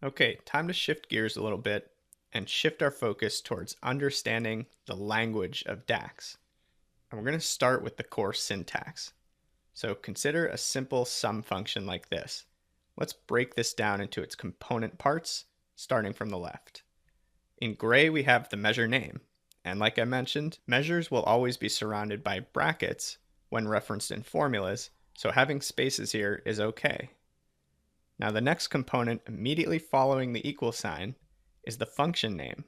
Okay, time to shift gears a little bit and shift our focus towards understanding the language of DAX. And we're going to start with the core syntax. So consider a simple sum function like this. Let's break this down into its component parts, starting from the left. In gray, we have the measure name. And like I mentioned, measures will always be surrounded by brackets when referenced in formulas, so having spaces here is okay. Now the next component immediately following the equal sign is the function name.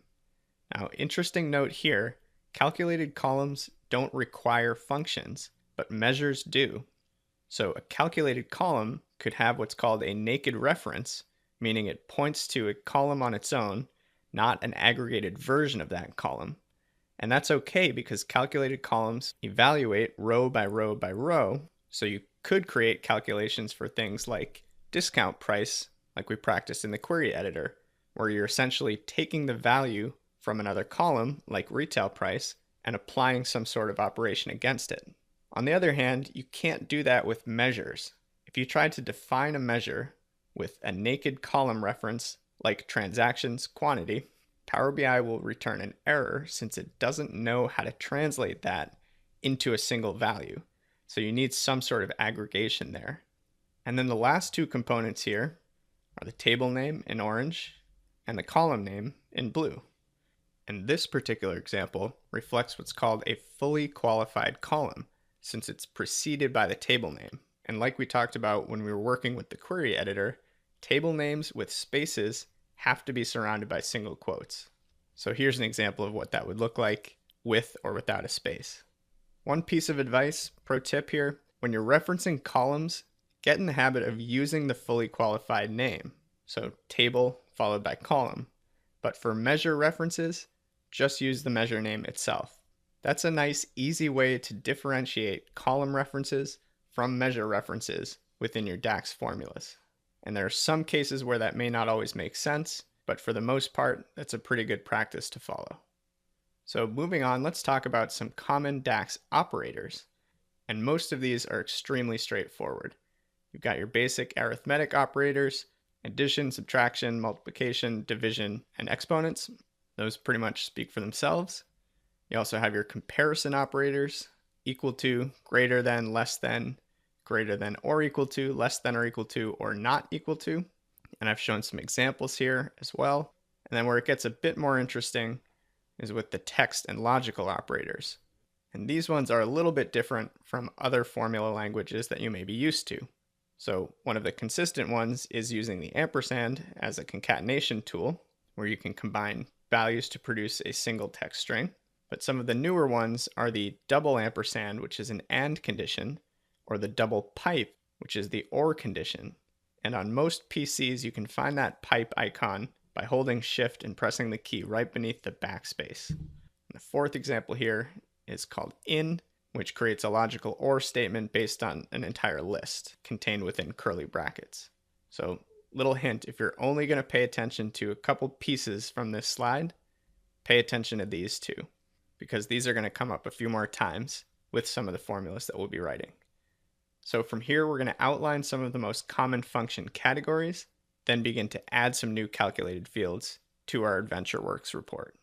Now, interesting note here, calculated columns don't require functions, but measures do. So a calculated column could have what's called a naked reference, meaning it points to a column on its own, not an aggregated version of that column. And that's okay because calculated columns evaluate row by row by row, so you could create calculations for things like discount price, like we practiced in the query editor, where you're essentially taking the value from another column, like retail price, and applying some sort of operation against it. On the other hand, you can't do that with measures. If you try to define a measure with a naked column reference, like transactions quantity, Power BI will return an error since it doesn't know how to translate that into a single value. So you need some sort of aggregation there. And then the last two components here are the table name in orange and the column name in blue. And this particular example reflects what's called a fully qualified column, since it's preceded by the table name. And like we talked about when we were working with the query editor, table names with spaces have to be surrounded by single quotes. So here's an example of what that would look like with or without a space. One piece of advice, pro tip here, when you're referencing columns, get in the habit of using the fully qualified name. So table followed by column. But for measure references, just use the measure name itself. That's a nice, easy way to differentiate column references from measure references within your DAX formulas. And there are some cases where that may not always make sense, but for the most part, that's a pretty good practice to follow. So moving on, let's talk about some common DAX operators. And most of these are extremely straightforward. You've got your basic arithmetic operators, addition, subtraction, multiplication, division, and exponents. Those pretty much speak for themselves. You also have your comparison operators, equal to, greater than, less than, greater than or equal to, less than or equal to, or not equal to. And I've shown some examples here as well. And then where it gets a bit more interesting is with the text and logical operators. And these ones are a little bit different from other formula languages that you may be used to. So one of the consistent ones is using the ampersand as a concatenation tool, where you can combine values to produce a single text string. But some of the newer ones are the double ampersand, which is an AND condition, or the double pipe, which is the OR condition. And on most PCs, you can find that pipe icon by holding Shift and pressing the key right beneath the backspace. And the fourth example here is called IN, which creates a logical OR statement based on an entire list contained within curly brackets. So, little hint, if you're only going to pay attention to a couple pieces from this slide, pay attention to these two, because these are going to come up a few more times with some of the formulas that we'll be writing. So from here, we're going to outline some of the most common function categories, then begin to add some new calculated fields to our AdventureWorks report.